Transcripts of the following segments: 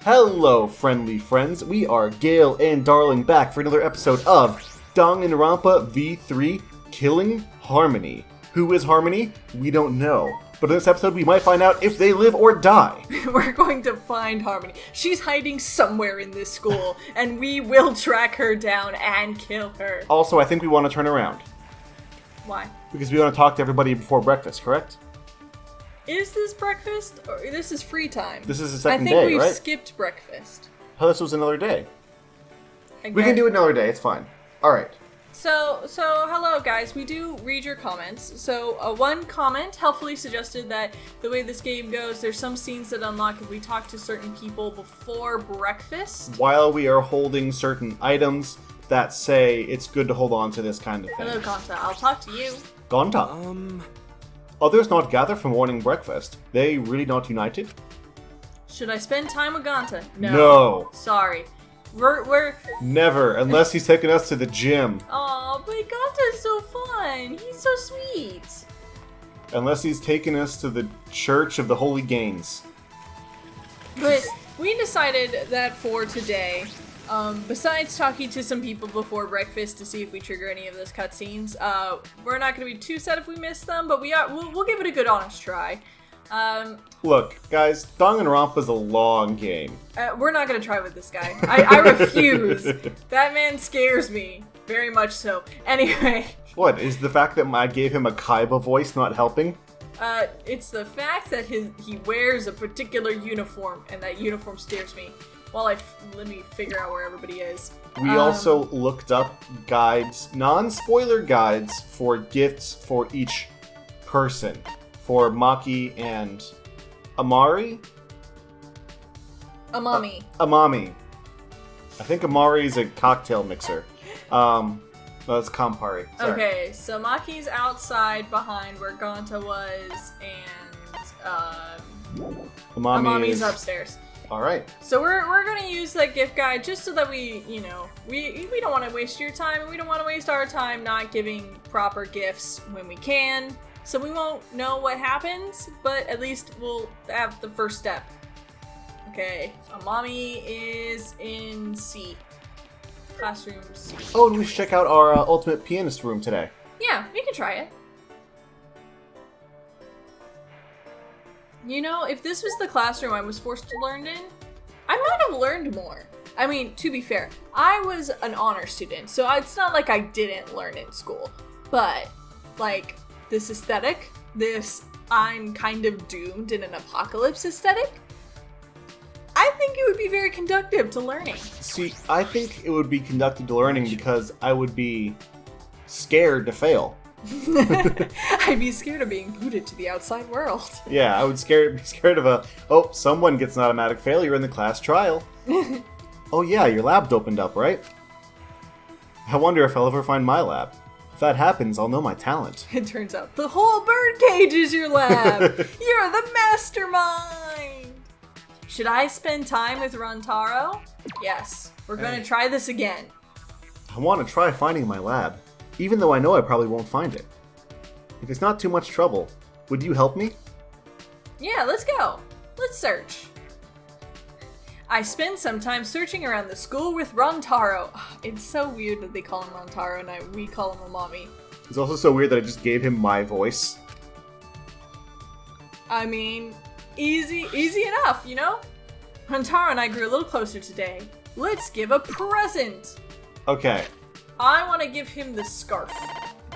Hello, friendly friends. We are Gale and Darling back for another episode of Danganronpa V3 Killing Harmony. Who is Harmony? We don't know. But in this episode, we might find out if they live or die. We're going to find Harmony. She's hiding somewhere in this school, and we will track her down and kill her. Also, I think we want to turn around. Why? Because we want to talk to everybody before breakfast, correct? Is this breakfast? Or this is free time? This is the second day, I think right? we've skipped breakfast. Oh, this was another day. We can do it another day, it's fine. Alright. So hello guys, we do read your comments. So one comment helpfully suggested that the way this game goes, there's some scenes that unlock if we talk to certain people before breakfast. While we are holding certain items that say it's good to hold on to this kind of thing. Hello Gonta, I'll talk to you. Gonta. Others not gather for morning breakfast. They really not united? Should I spend time with Gonta? No. Sorry. We're... Never, unless he's taking us to the gym. Aw, but Gonta's so fun. He's so sweet. Unless he's taking us to the Church of the Holy Gains. But we decided that for today, besides talking to some people before breakfast to see if we trigger any of those cutscenes, we're not going to be too sad if we miss them, but we'll give it a good honest try. Look, guys, Danganronpa's a long game. We're not going to try with this guy. I refuse. That man scares me. Very much so. Anyway. What, is the fact that I gave him a Kaiba voice not helping? It's the fact that he wears a particular uniform, and that uniform scares me. While let me figure out where everybody is. We also looked up guides, non-spoiler guides, for gifts for each person. For Maki and Amari? Amami. Amami. I think Amari is a cocktail mixer. That's Campari. Sorry. Okay, so Maki's outside behind where Gonta was, and Amami's upstairs. Alright. So we're gonna use that gift guide just so that we don't want to waste your time, and we don't want to waste our time not giving proper gifts when we can. So we won't know what happens, but at least we'll have the first step. Okay, Amami is in C. Classroom C. Oh, and we should check out our ultimate pianist room today. Yeah, we can try it. You know, if this was the classroom I was forced to learn in, I might have learned more. I mean, to be fair, I was an honor student, so it's not like I didn't learn in school. But, like, this aesthetic, this I'm kind of doomed in an apocalypse aesthetic, I think it would be very conductive to learning. See, I think it would be conductive to learning because I would be scared to fail. I'd be scared of being booted to the outside world. Yeah, I would be scared of someone gets an automatic failure in the class trial. Oh yeah, your lab's opened up, right? I wonder if I'll ever find my lab. If that happens, I'll know my talent. It turns out the whole birdcage is your lab. You're the mastermind. Should I spend time with Rantaro? Yes. We're gonna try this again. I want to try finding my lab, even though I know I probably won't find it. If it's not too much trouble, would you help me? Yeah, let's go. Let's search. I spend some time searching around the school with Rantaro. It's so weird that they call him Rantaro and we call him Amami. It's also so weird that I just gave him my voice. I mean, easy enough, you know? Rantaro and I grew a little closer today. Let's give a present. Okay. I want to give him the scarf.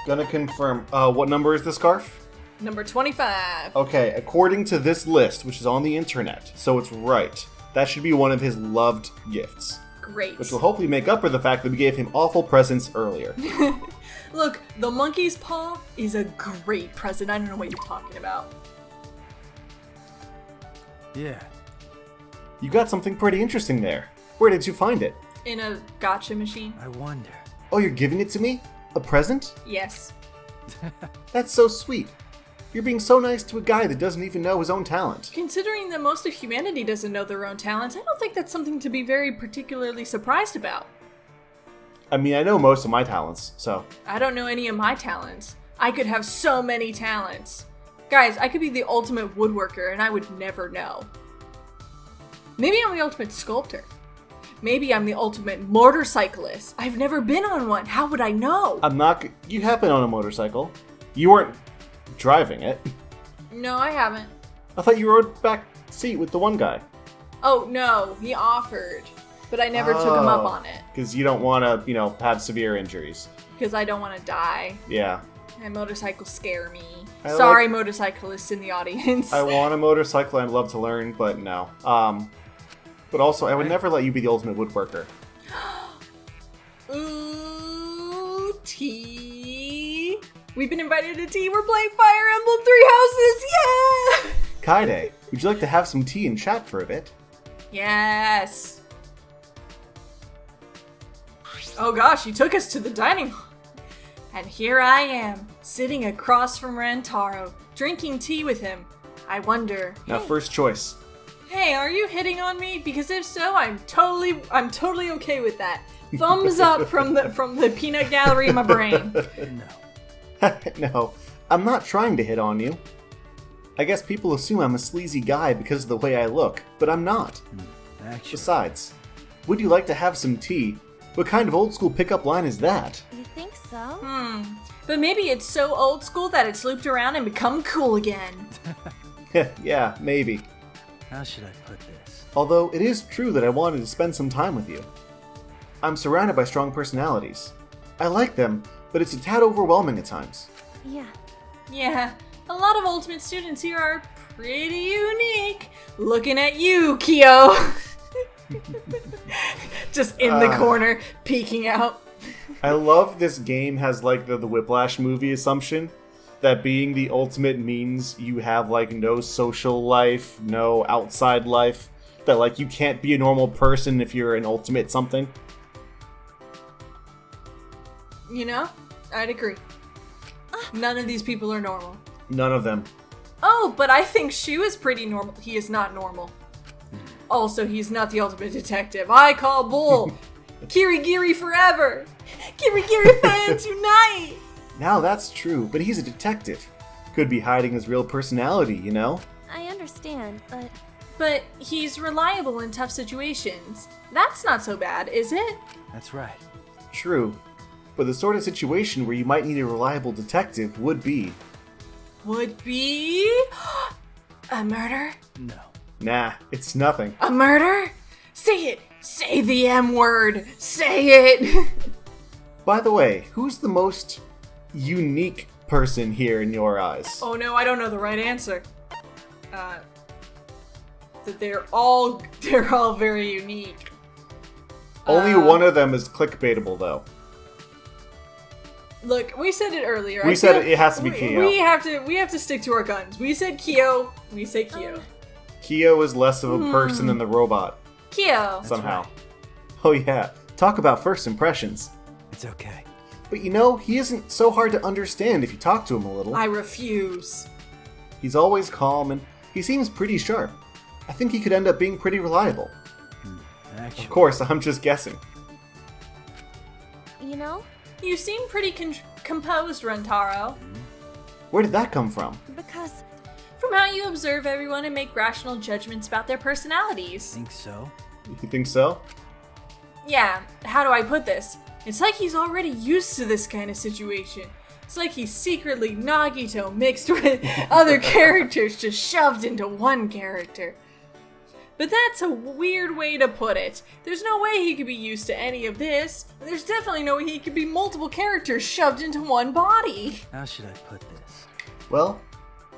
Gonna confirm. What number is the scarf? Number 25. Okay, according to this list, which is on the internet, so it's right. That should be one of his loved gifts. Great. Which will hopefully make up for the fact that we gave him awful presents earlier. Look, the monkey's paw is a great present. I don't know what you're talking about. Yeah. You got something pretty interesting there. Where did you find it? In a gotcha machine. I wonder. Oh, you're giving it to me? A present? Yes. That's so sweet. You're being so nice to a guy that doesn't even know his own talent. Considering that most of humanity doesn't know their own talents, I don't think that's something to be very particularly surprised about. I mean, I know most of my talents, so... I don't know any of my talents. I could have so many talents. Guys, I could be the ultimate woodworker and I would never know. Maybe I'm the ultimate sculptor. Maybe I'm the ultimate motorcyclist. I've never been on one. How would I know? You have been on a motorcycle. You weren't driving it. No, I haven't. I thought you rode back seat with the one guy. Oh, no. He offered. But I never took him up on it. Because you don't want to, have severe injuries. Because I don't want to die. Yeah. And motorcycles scare me. Sorry, motorcyclists in the audience. I want a motorcycle. I'd love to learn, but no. But also, I would never let you be the ultimate woodworker. Ooh, tea. We've been invited to tea. We're playing Fire Emblem Three Houses. Yeah! Kaede, would you like to have some tea and chat for a bit? Yes. Oh gosh, you took us to the dining hall. And here I am, sitting across from Rantaro, drinking tea with him. I wonder... Now, first choice. Hey, are you hitting on me? Because if so, I'm totally okay with that. Thumbs up from the peanut gallery in my brain. No. No, I'm not trying to hit on you. I guess people assume I'm a sleazy guy because of the way I look, but I'm not. Actually. Besides, would you like to have some tea? What kind of old school pickup line is that? You think so? But maybe it's so old school that it's looped around and become cool again. Yeah, maybe. How should I put this? Although it is true that I wanted to spend some time with you. I'm surrounded by strong personalities. I like them, but it's a tad overwhelming at times. Yeah. Yeah, a lot of Ultimate students here are pretty unique. Looking at you, Kyo. Just in the corner, peeking out. I love this game has the Whiplash movie assumption that being the ultimate means you have no social life, no outside life, that you can't be a normal person if you're an ultimate something. I'd agree. None of these people are normal. None of them. Oh, but I think Shu is pretty normal. He is not normal. Also, he's not the ultimate detective. I call bull. Kirigiri forever. Kirigiri fans unite. Now that's true, but he's a detective. Could be hiding his real personality, I understand, but... But he's reliable in tough situations. That's not so bad, is it? That's right. True. But the sort of situation where you might need a reliable detective would be... Would be... a murder? No. Nah, it's nothing. A murder? Say it! Say the M word! Say it! By the way, who's the most unique person here in your eyes? Oh no, I don't know the right answer. That they're all very unique. Only one of them is clickbaitable, though. Look, we said it earlier. We said it has to be Kyo. We have to stick to our guns. We said Kyo. We say Kyo. Kyo is less of a person than the robot. Kyo. Somehow. Right. Oh yeah. Talk about first impressions. It's okay. But he isn't so hard to understand if you talk to him a little. I refuse. He's always calm and he seems pretty sharp. I think he could end up being pretty reliable. Actually. Of course, I'm just guessing. You know? You seem pretty composed, Rantaro. Where did that come from? Because... From how you observe everyone and make rational judgments about their personalities. Think so? You think so? Yeah, how do I put this? It's like he's already used to this kind of situation. It's like he's secretly Nagito mixed with other characters just shoved into one character. But that's a weird way to put it. There's no way he could be used to any of this. And there's definitely no way he could be multiple characters shoved into one body. How should I put this? Well,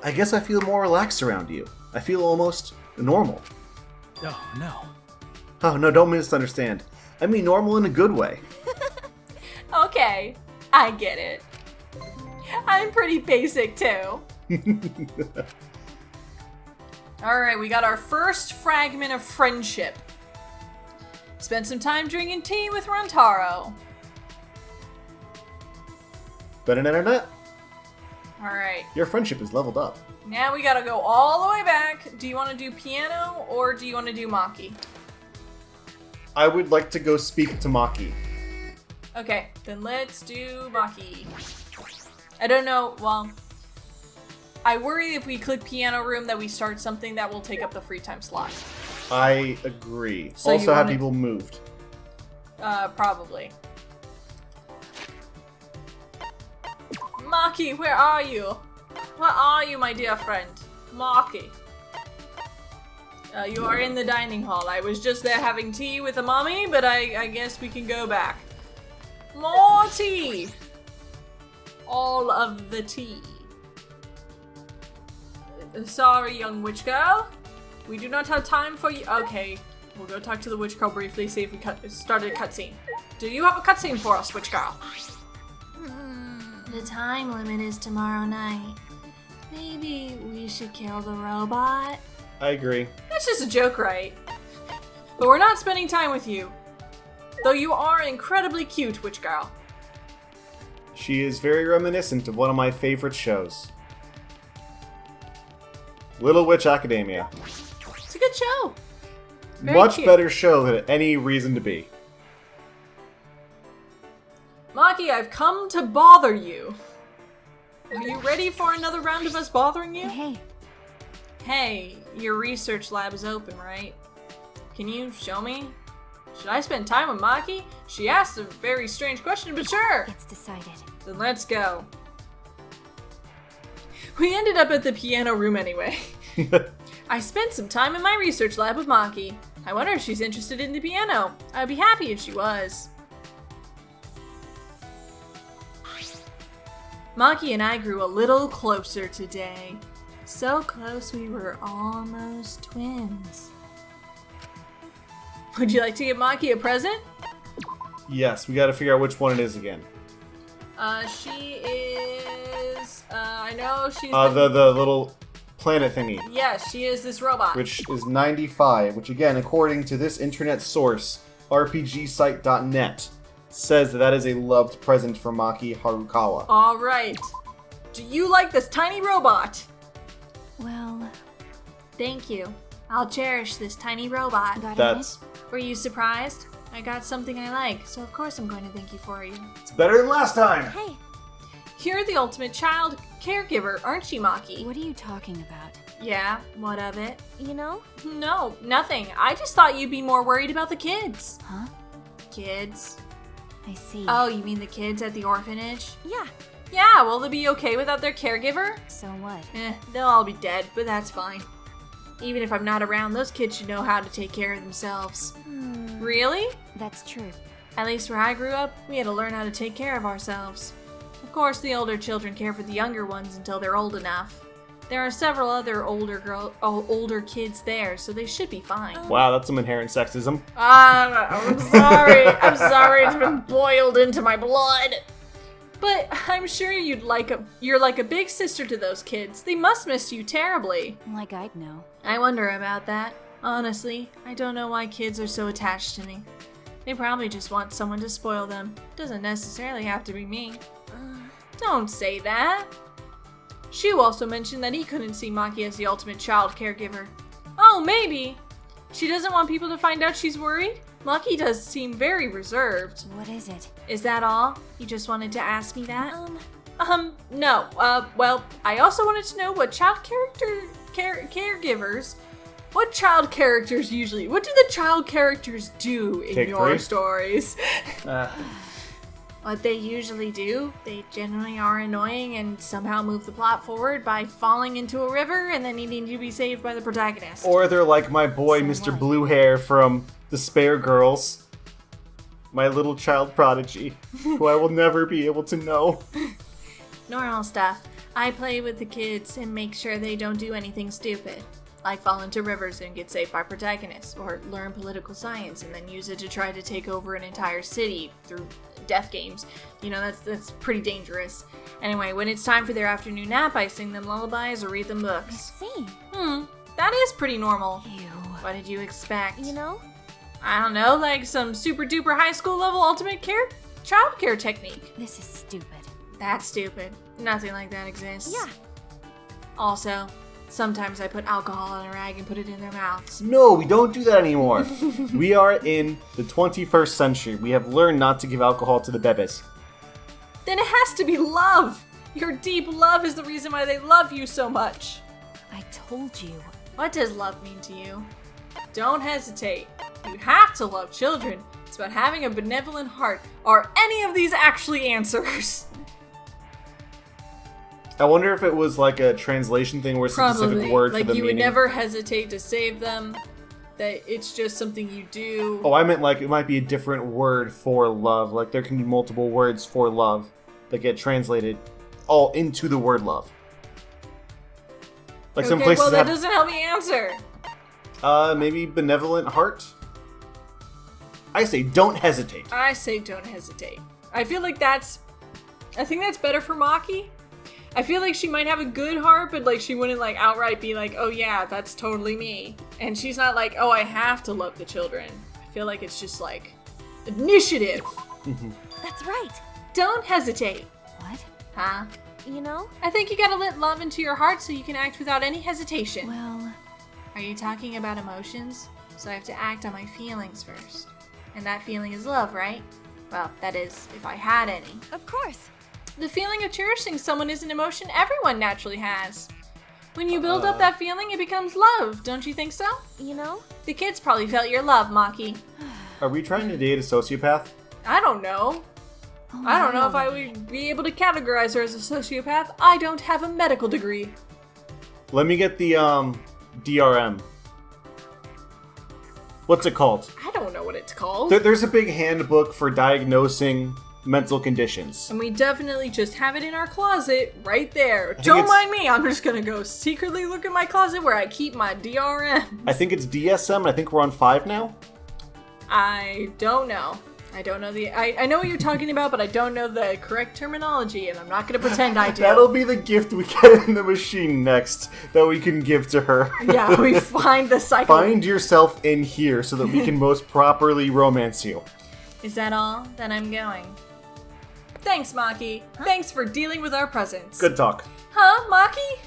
I guess I feel more relaxed around you. I feel almost normal. Oh, no. Oh, no, don't misunderstand. I mean normal in a good way. Okay, I get it. I'm pretty basic too. Alright, we got our first fragment of friendship. Spent some time drinking tea with Rantaro. Ba-da-da-da-da. Alright, Your friendship is leveled up. now we gotta go all the way back. Do you want to do piano or do you want to do Maki? I would like to go speak to Maki. Okay, then let's do Maki. I don't know, well, I worry if we click piano room that we start something that will take up the free time slot. I agree. So also you have wanna- people moved. Probably. Maki, where are you? Where are you, my dear friend? Maki. You are in the dining hall. I was just there having tea with a mommy, but I guess we can go back. More tea! All of the tea. Sorry, young witch girl. We do not have time for you. Okay, we'll go talk to the witch girl briefly, see if we started a cutscene. Do you have a cutscene for us, witch girl? The time limit is tomorrow night. Maybe we should kill the robot? I agree. That's just a joke, right? But we're not spending time with you. Though you are incredibly cute, witch girl. She is very reminiscent of one of my favorite shows. Little Witch Academia. It's a good show. Very Much cute. better show than any reason to be. Maki, I've come to bother you. Are you ready for another round of us bothering you? Hey, Hey, your research lab is open, right? Can you show me? Should I spend time with Maki? She asked a very strange question, but sure! it's decided. Then let's go. We ended up at the piano room anyway. I spent some time in my research lab with Maki. I wonder if she's interested in the piano. I'd be happy if she was. Maki and I grew a little closer today. So close we were almost twins. Would you like to give Maki a present? Yes, we gotta figure out which one it is again. She is... I know she's... The little planet thingy. Yes, she is this robot. Which is 95, which again, according to this internet source, rpgsite.net, says that is a loved present from Maki Harukawa. Alright. Do you like this tiny robot? Well, Thank you. I'll cherish this tiny robot. got That's Were you surprised? I got something I like, so of course I'm going to thank you for you. it's better than last time. it? Hey, You're the ultimate child caregiver, aren't you, Maki? what are you talking about? Yeah, what of it? You know? No, nothing. I just thought you'd be more worried about the kids. Huh? Kids? I see. Oh, you mean the kids at the orphanage? Yeah. Yeah, will they be okay without their caregiver? So what? They'll all be dead, but that's fine. Even if I'm not around, those kids should know how to take care of themselves. Really? That's true. At least where I grew up, we had to learn how to take care of ourselves. Of course, the older children care for the younger ones until they're old enough. There are several other older kids there, so they should be fine. Wow, that's some inherent sexism. I'm sorry. I'm sorry. It's been boiled into my blood. But I'm sure you're like a big sister to those kids. They must miss you terribly. Like I'd know. I wonder about that. Honestly, I don't know why kids are so attached to me. They probably just want someone to spoil them. Doesn't necessarily have to be me. Don't say that. Shu also mentioned that he couldn't see Maki as the ultimate child caregiver. Oh, maybe. She doesn't want people to find out she's worried? Maki does seem very reserved. What is it? Is that all? You just wanted to ask me that? No. Well, I also wanted to know what caregivers, what child characters usually, what do the child characters do in Take your three. stories? What they usually do, they generally are annoying and somehow move the plot forward by falling into a river and then needing to be saved by the protagonist. Or they're like my boy, So Mr. what? Blue Hair from The Spare Girls. My little child prodigy, who I will never be able to know. Normal stuff. I play with the kids and make sure they don't do anything stupid. Like fall into rivers and get saved by protagonists, or learn political science and then use it to try to take over an entire city through death games. You know, that's pretty dangerous. Anyway, when it's time for their afternoon nap, I sing them lullabies or read them books. See. That is pretty normal. Ew. What did you expect? You know? I don't know, like some super duper high school level ultimate childcare technique. This is stupid. That's stupid. Nothing like that exists. Yeah. Also, sometimes I put alcohol on a rag and put it in their mouths. No, we don't do that anymore. We are in the 21st century. We have learned not to give alcohol to the bebes. Then it has to be love! Your deep love is the reason why they love you so much. I told you. What does love mean to you? Don't hesitate. You have to love children. It's about having a benevolent heart. Are any of these actually answers? I wonder if it was like a translation thing where it's a specific word for the Like you would meaning. never hesitate to save them. That it's just something you do. Oh, I meant like it might be a different word for love. Like there can be multiple words for love that get translated all into the word love. Like some Okay, places well that have doesn't help me answer. maybe benevolent heart. I say don't hesitate. I say don't hesitate. I feel like I think that's better for Maki. I feel like she might have a good heart, but like she wouldn't like outright be like, oh yeah, that's totally me. And she's not like, oh, I have to love the children. I feel like it's just like initiative. That's right. Don't hesitate. What? Huh? You know? I think you gotta let love into your heart so you can act without any hesitation. Well, Are you talking about emotions? So I have to act on my feelings first. And that feeling is love, right? Well, that is, if I had any. of course. The feeling of cherishing someone is an emotion everyone naturally has. When you build up that feeling, it becomes love, don't you think so? You know? The kids probably felt your love, Maki. Are we trying to date a sociopath? I don't know. Oh, I don't know if I really? would be able to categorize her as a sociopath. I don't have a medical degree. Let me get the DRM. What's it called? I don't know what it's called. There's a big handbook for diagnosing mental conditions. And we definitely just have it in our closet right there. think Don't it's- mind me, I'm just gonna go secretly look in my closet where I keep my DRM. I think it's DSM, and I think we're on 5 now. I don't know. I don't know I know what you're talking about, but I don't know the correct terminology, and I'm not gonna pretend I do. That'll be the gift we get in the machine next that we can give to her. Yeah, we find the cycle. Find yourself in here so that we can most properly romance you. Is that all? Then I'm going. Thanks, Maki. Thanks for dealing with our presents. Good talk. Huh, Maki?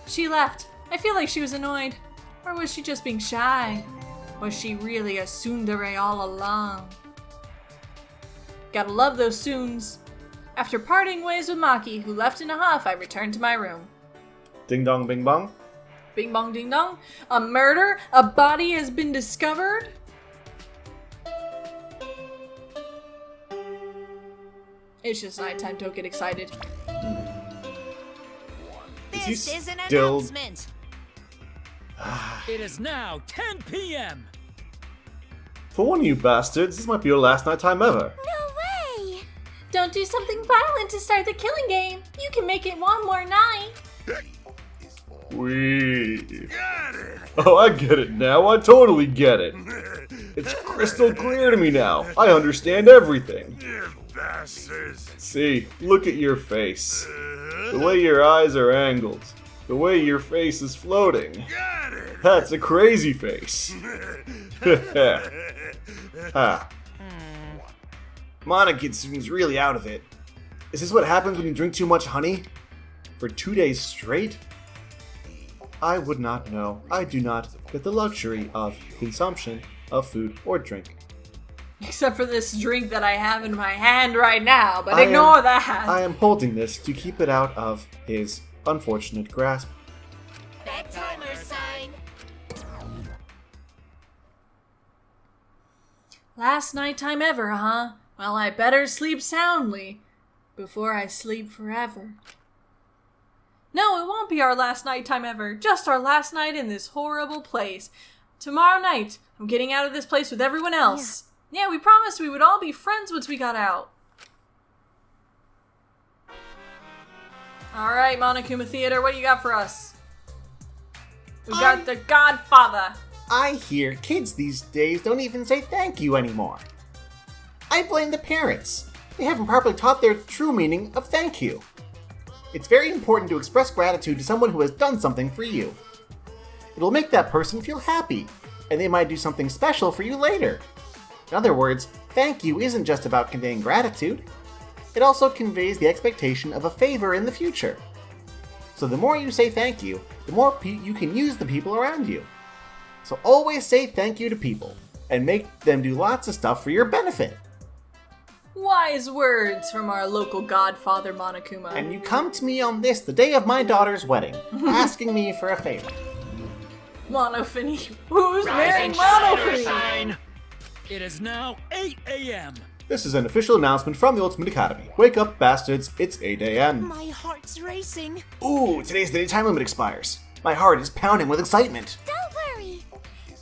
She left. I feel like she was annoyed. Or was she just being shy? Was she really a tsundere all along? Gotta love those soons. After parting ways with Maki, who left in a huff, I returned to my room. Ding dong bing bong. Bing bong ding dong. A murder? A body has been discovered? It's just nighttime, don't get excited. Is he This is an still- announcement. It is now 10 p.m. For one of you bastards, this might be your last nighttime ever. No way! Don't do something violent to start the killing game. You can make it one more night. Wee. Oh, I get it now. I totally get it. It's crystal clear to me now. I understand everything. See, look at your face. The way your eyes are angled. The way your face is floating. That's a crazy face. Ha. Monokuma seems really out of it. Is this what happens when you drink too much honey? For 2 days straight? I would not know. I do not get the luxury of consumption of food or drink. Except for this drink that I have in my hand right now, but I ignore that. I am holding this to keep it out of his unfortunate grasp. That timer sign. Last nighttime ever, huh? Well, I better sleep soundly before I sleep forever. No, it won't be our last nighttime ever. Just our last night in this horrible place. Tomorrow night, I'm getting out of this place with everyone else. Yeah, we promised we would all be friends once we got out. Alright, Monokuma Theater, what do you got for us? We got The Godfather. I hear kids these days don't even say thank you anymore. I blame the parents. They haven't properly taught their true meaning of thank you. It's very important to express gratitude to someone who has done something for you. It'll make that person feel happy, and they might do something special for you later. In other words, thank you isn't just about conveying gratitude. It also conveys the expectation of a favor in the future. So the more you say thank you, the more you can use the people around you. So always say thank you to people, and make them do lots of stuff for your benefit. Wise words from our local godfather, Monokuma. And you come to me on this, the day of my daughter's wedding, asking me for a favor. Monofini. Who's marrying Monofini? Sign. It is now 8 a.m. This is an official announcement from the Ultimate Academy. Wake up, bastards, it's 8 a.m. My heart's racing. Ooh, today's the day time limit expires. My heart is pounding with excitement. Don't worry.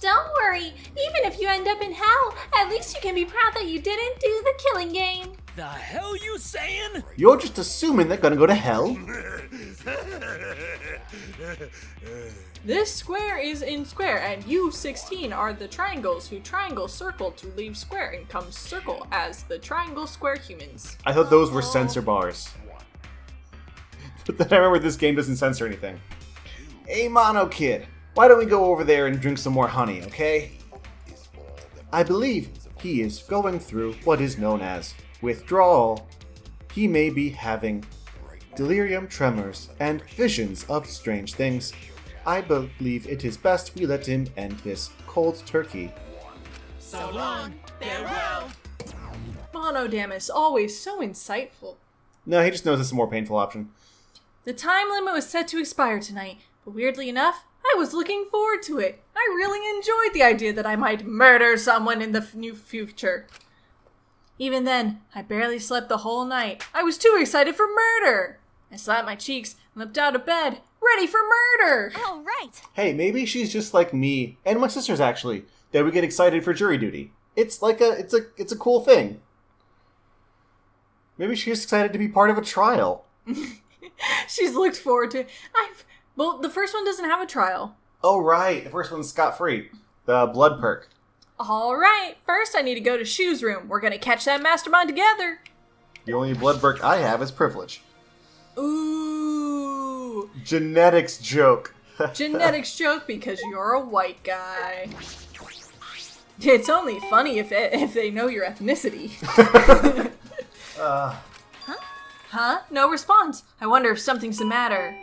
Don't worry, even if you end up in hell, at least you can be proud that you didn't do the killing game. The hell you saying? You're just assuming they're gonna go to hell? This square is in square, and you 16 are the triangles who triangle circle to leave square and come circle as the triangle square humans. I thought those were censor bars. But then I remember this game doesn't censor anything. Hey, Mono Kid, why don't we go over there and drink some more honey, okay? I believe he is going through what is known as withdrawal. He may be having delirium tremors and visions of strange things. I believe it is best we let him end this cold turkey. So long. Farewell. Monodamus, always so insightful. No, he just knows it's a more painful option. The time limit was set to expire tonight, but weirdly enough, I was looking forward to it. I really enjoyed the idea that I might murder someone in the new future. Even then, I barely slept the whole night. I was too excited for murder. I slapped my cheeks and leapt out of bed, ready for murder. All right. Hey, maybe she's just like me, and my sisters actually, that we get excited for jury duty. It's like it's a cool thing. Maybe she's excited to be part of a trial. She's looked forward to it. Well, the first one doesn't have a trial. Oh right, the first one's scot-free. The blood perk. Alright, first I need to go to Shu's room. We're gonna catch that mastermind together. The only blood perk I have is privilege. Ooh. Genetics joke. Genetics joke because you're a white guy. It's only funny if they know your ethnicity. Huh? No response. I wonder if something's the matter.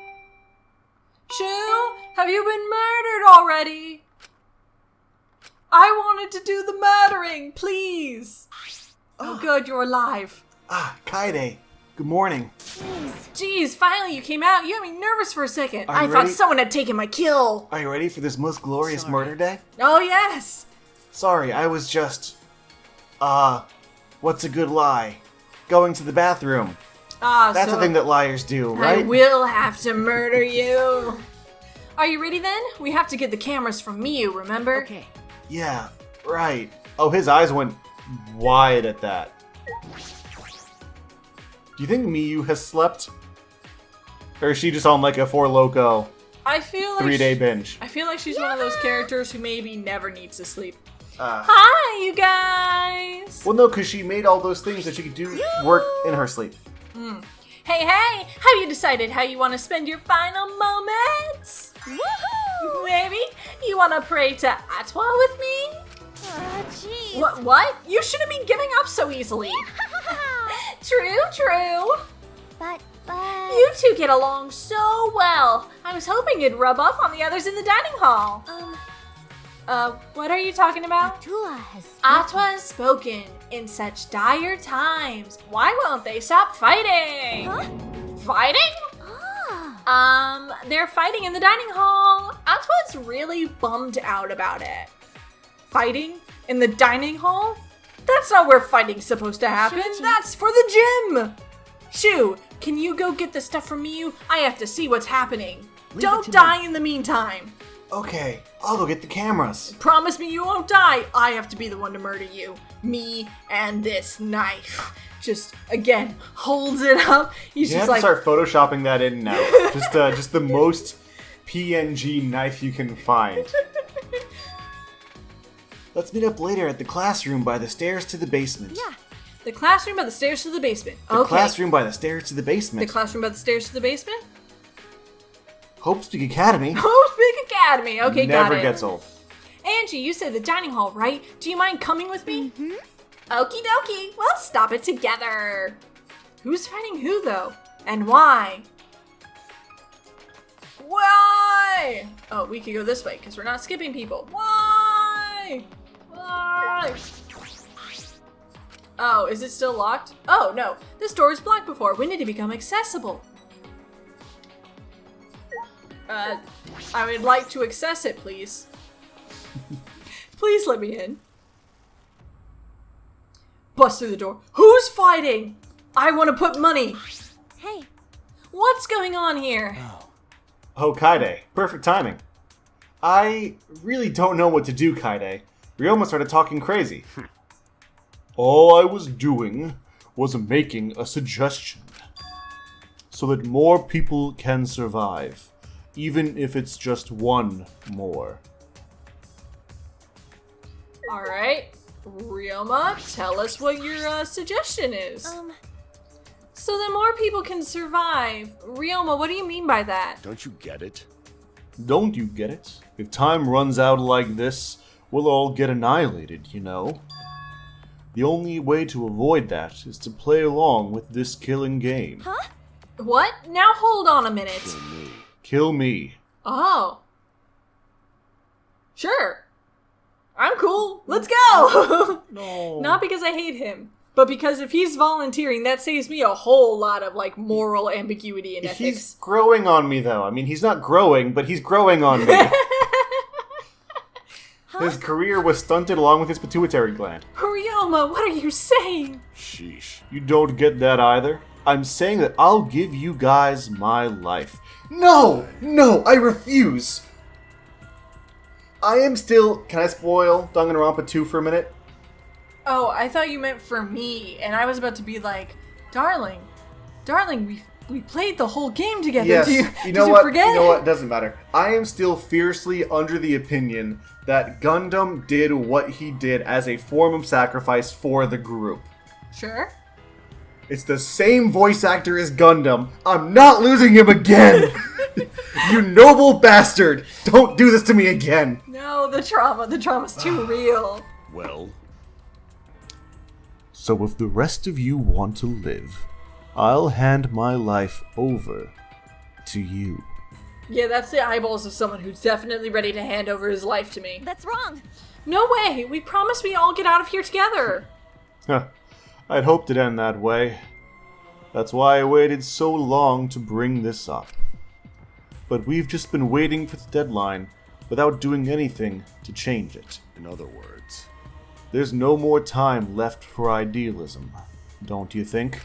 Shu, have you been murdered already? I wanted to do the murdering, please. Oh, good, you're alive. Kaede. Good morning. Jeez, finally you came out. You had me nervous for a second. Are I you thought ready? someone had taken my kill. Are you ready for this most glorious murder day? Oh, yes. Sorry, I was just... what's a good lie? Going to the bathroom. That's the thing that liars do, right? I will have to murder you. Are you ready then? We have to get the cameras from Miyu, remember? Okay. Yeah, right. Oh, his eyes went wide at that. Do you think Miyu has slept? Or is she just on like a Four Loko I feel like 3-day binge? I feel like she's one of those characters who maybe never needs to sleep. Uh, Hi, you guys. well, no, because she made all those things that she could do work in her sleep. Hey, have you decided how you want to spend your final moments? Woohoo! Maybe you want to pray to Atwa with me? Jeez. What? You shouldn't be giving up so easily. True. But. You two get along so well. I was hoping it'd rub off on the others in the dining hall. What are you talking about? Atua has. Atwa has spoken in such dire times. Why won't they stop fighting? Huh? Fighting? They're fighting in the dining hall. Atwa's really bummed out about it. Fighting in the dining hall? That's not where fighting's supposed to happen. That's for the gym. Shu, can you go get the stuff from Miyu? I have to see what's happening. Don't die in the meantime. Okay, I'll go get the cameras. Promise me you won't die. I have to be the one to murder you. Me and this knife. Just, again, holds it up. He's You just have to like, start photoshopping that in now. Just the most PNG knife you can find. Let's meet up later at the classroom by the stairs to the basement. Yeah. the classroom by the stairs to the basement. The classroom by the stairs to the The basement. classroom by the stairs to the basement? Hope Speak Academy. Oh, Big Academy. Okay, got Never it. gets old. Angie, you said the dining hall, right? Do you mind coming with me? Mm-hmm. Okie dokie. We'll stop it together. Who's fighting who, though? And why? Why? Oh, we could go this way, because we're not skipping people. Why? Why? Oh, is it still locked? Oh, no. This door was blocked before. When did it become accessible? I would like to access it, please. Please let me in. Bust through the door. Who's fighting? I want to put money. Hey, What's going on here? Oh, Kaede. Perfect timing. I really don't know what to do, Kaede. Ryoma started talking crazy. All I was doing was making a suggestion. So that more people can survive. Even if it's just one more. Alright. Ryoma, tell us what your suggestion is. So that more people can survive. Ryoma, what do you mean by that? Don't you get it? Don't you get it? If time runs out like this, we'll all get annihilated, you know? The only way to avoid that is to play along with this killing game. huh? What? Now hold on a minute. Kill me. Kill me. Oh. Sure. I'm cool. Let's go. No. Not because I hate him, but because if he's volunteering, that saves me a whole lot of like moral ambiguity and ethics. He's growing on me, though. I mean, he's not growing, but he's growing on me. His career was stunted along with his pituitary gland. Ryoma, what are you saying? Sheesh. You don't get that either? I'm saying that I'll give you guys my life. No! No, I refuse! I am still... Can I spoil Danganronpa 2 for a minute? Oh, I thought you meant for me, and I was about to be like, darling, we played the whole game together. Yes, Did you know you what? forget? You know what? Doesn't matter. I am still fiercely under the opinion that Gundam did what he did as a form of sacrifice for the group. Sure. It's the same voice actor as Gundam. I'm not losing him again! You noble bastard! Don't do this to me again! No, the trauma's too real. Well, So if the rest of you want to live, I'll hand my life over to you. Yeah, that's the eyeballs of someone who's definitely ready to hand over his life to me. That's wrong. No way! We promised we all get out of here together! Huh. I'd hoped it'd end that way. That's why I waited so long to bring this up. But we've just been waiting for the deadline without doing anything to change it. in other words, There's no more time left for idealism, don't you think?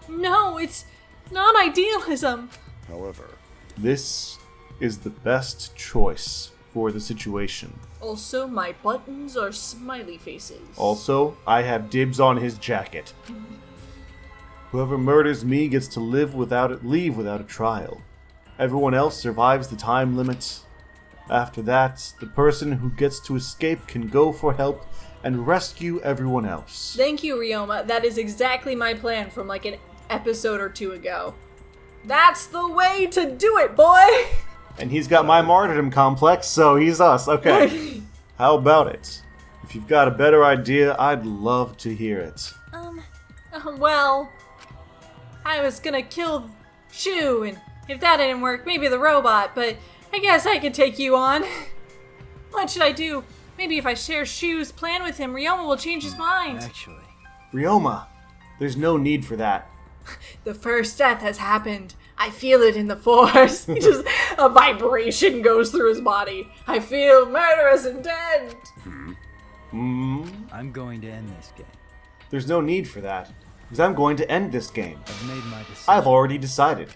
No, it's not idealism. however, This is the best choice for the situation. Also, my buttons are smiley faces. Also, I have dibs on his jacket. Whoever murders me gets to leave without a trial. Everyone else survives the time limit. After that, the person who gets to escape can go for help and rescue everyone else. Thank you, Ryoma. That is exactly my plan from like an episode or two ago. That's the way to do it, boy! And he's got my martyrdom complex, so he's us. Okay. How about it? If you've got a better idea, I'd love to hear it. Well, I was gonna kill Shu, and if that didn't work, maybe the robot, but I guess I could take you on. What should I do? Maybe if I share Shu's plan with him, Ryoma will change his mind. Actually, Ryoma, there's no need for that. The first death has happened. I feel it in the force. Just a vibration goes through his body. I feel murderous intent. I'm going to end this game. There's no need for that, because I'm going to end this game. I've made my decision. I've already decided.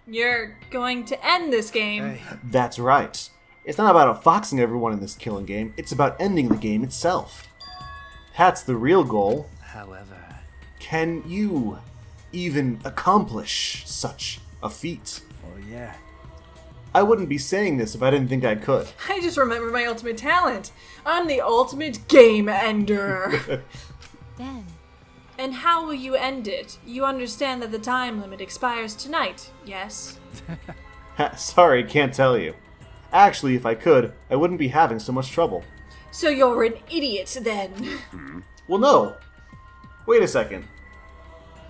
You're going to end this game. Hey, That's right. It's not about outfoxing everyone in this killing game, it's about ending the game itself. That's the real goal. however, Can you even accomplish such a feat? well, yeah. I wouldn't be saying this if I didn't think I could. I just remembered my ultimate talent. I'm the ultimate game ender. Then, And how will you end it? You understand that the time limit expires tonight, yes? Sorry, can't tell you. Actually, if I could, I wouldn't be having so much trouble. So you're an idiot then. Well, no. Wait a second.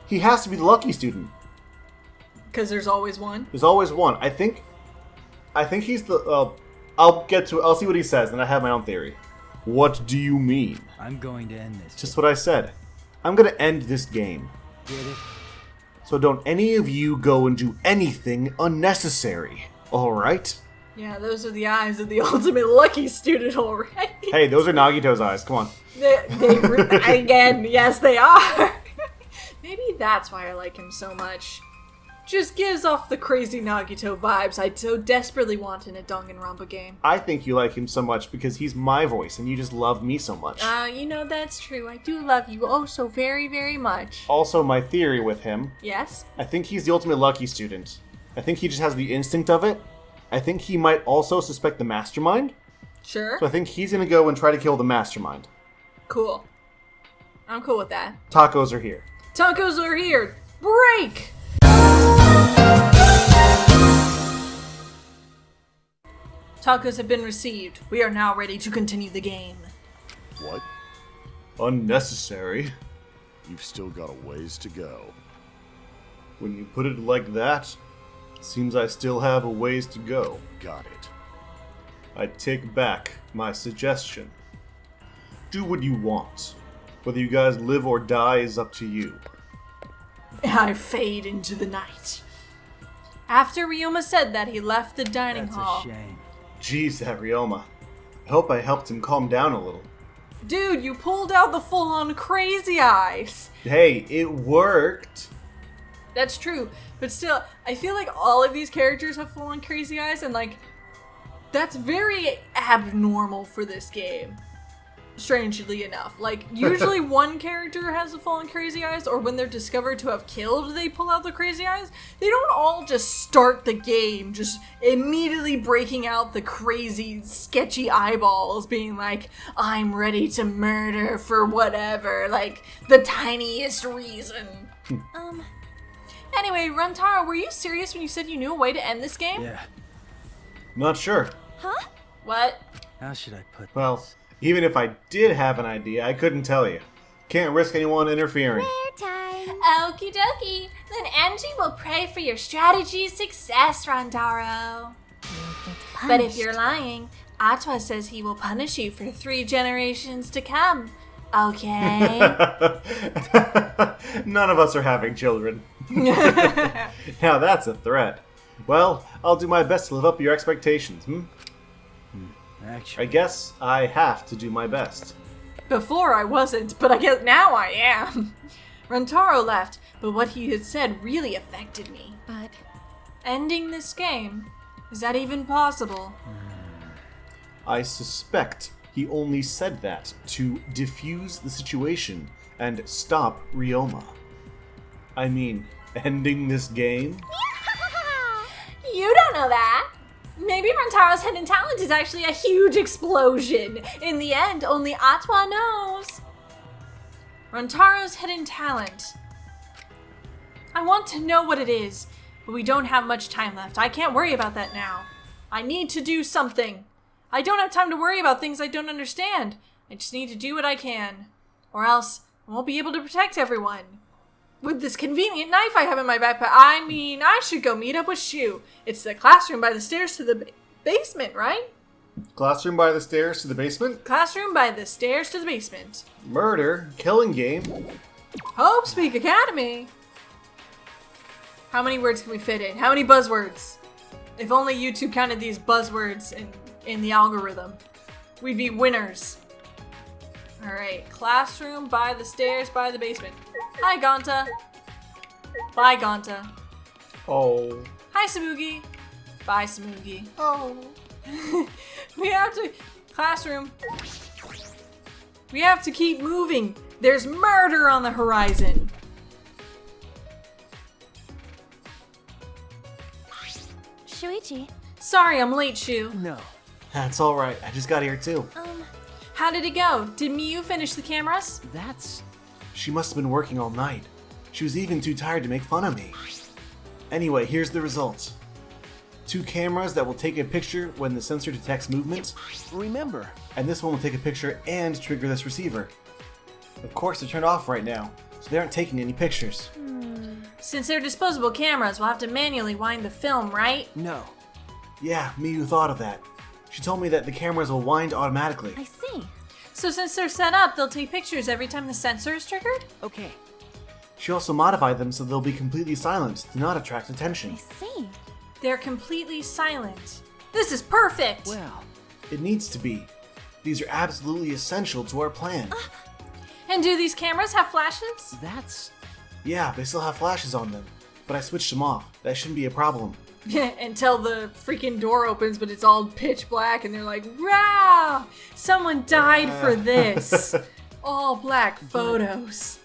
He has to be the lucky student. Because there's always one. There's always one. I think he's the. I'll see what he says, and I have my own theory. What do you mean? I'm going to end this. Just what I said. I'm gonna end this game. Get it? So don't any of you go and do anything unnecessary. Alright. Yeah, those are the eyes of the ultimate lucky student already. Hey, those are Nagito's eyes. Come on. Again, yes, they are. Maybe that's why I like him so much. Just gives off the crazy Nagito vibes I so desperately want in a Danganronpa game. I think you like him so much because he's my voice and you just love me so much. That's true. I do love you oh so very, very much. Also, my theory with him, Yes? I think he's the ultimate lucky student. I think he just has the instinct of it. I think he might also suspect the mastermind. Sure. So I think he's gonna go and try to kill the mastermind. Cool. I'm cool with that. Tacos are here. Tacos are here. Break! Tacos have been received. We are now ready to continue the game. What? Unnecessary. You've still got a ways to go. When you put it like that, seems I still have a ways to go. Got it. I take back my suggestion. Do what you want. Whether you guys live or die is up to you. I fade into the night. After Ryoma said that, he left the dining That's hall. a shame. Jeez, that Ryoma. I hope I helped him calm down a little. Dude, you pulled out the full-on crazy eyes. Hey, it worked. That's true, but still, I feel like all of these characters have full-on crazy eyes, and like, that's very abnormal for this game. Strangely enough. Like, usually one character has the full-on crazy eyes, or when they're discovered to have killed, they pull out the crazy eyes. They don't all just start the game, just immediately breaking out the crazy, sketchy eyeballs, being like, I'm ready to murder for whatever, like, the tiniest reason. Anyway, Rantaro, were you serious when you said you knew a way to end this game? Yeah. Not sure. Huh? What? How should I put Well, this? even if I did have an idea, I couldn't tell you. Can't risk anyone interfering. Prayer time. Okie dokie. Then Angie will pray for your strategy's success, Rantaro. But if you're lying, Atwa says he will punish you for 3 generations to come. Okay? None of us are having children. Now that's a threat. Well, I'll do my best to live up to your expectations, I Actually, guess I have to do my best. Before I wasn't, but I guess now I am. Rantaro left, but what he had said really affected me. But Ending this game? Is that even possible? I suspect he only said that to defuse the situation and stop Ryoma. I mean, ending this game? You don't know that. Maybe Rantaro's hidden talent is actually a huge explosion. In the end, only Atwa knows. Rantaro's hidden talent. I want to know what it is, but we don't have much time left. I can't worry about that now. I need to do something. I don't have time to worry about things I don't understand. I just need to do what I can. Or else I won't be able to protect everyone. With this convenient knife I have in my backpack, I should go meet up with Shu. It's the classroom by the stairs to the basement, right? Classroom by the stairs to the basement? Classroom by the stairs to the basement. Murder, killing game. Hope Speak Academy. How many words can we fit in? How many buzzwords? If only YouTube counted these buzzwords in the algorithm, we'd be winners. Alright, classroom by the stairs by the basement. Hi, Gonta. Bye, Gonta. Oh. Hi, Samugi. Bye, Samugi. Oh. We have to... Classroom. We have to keep moving. There's murder on the horizon. Shuichi, Sorry, I'm late, Shu. no. That's alright, I just got here too. How did it go? Did Miyu finish the cameras? That's... She must have been working all night. She was even too tired to make fun of me. Anyway, here's the results. 2 cameras that will take a picture when the sensor detects movement, Remember, and this one will take a picture and trigger this receiver. Of course, they're turned off right now, so they aren't taking any pictures. Since they're disposable cameras, we'll have to manually wind the film, right? no. Yeah, Miyu thought of that. She told me that the cameras will wind automatically. I see. So since they're set up, they'll take pictures every time the sensor is triggered? Okay. She also modified them so they'll be completely silent to not attract I attention. see. They're completely silent. This is perfect! Well, It needs to be. These are absolutely essential to our plan. And do these cameras have flashes? that's... Yeah, they still have flashes on them, but I switched them off. That shouldn't be a problem. Until the freaking door opens, but it's all pitch black, and they're like, "Wow! Someone died for this. All black photos.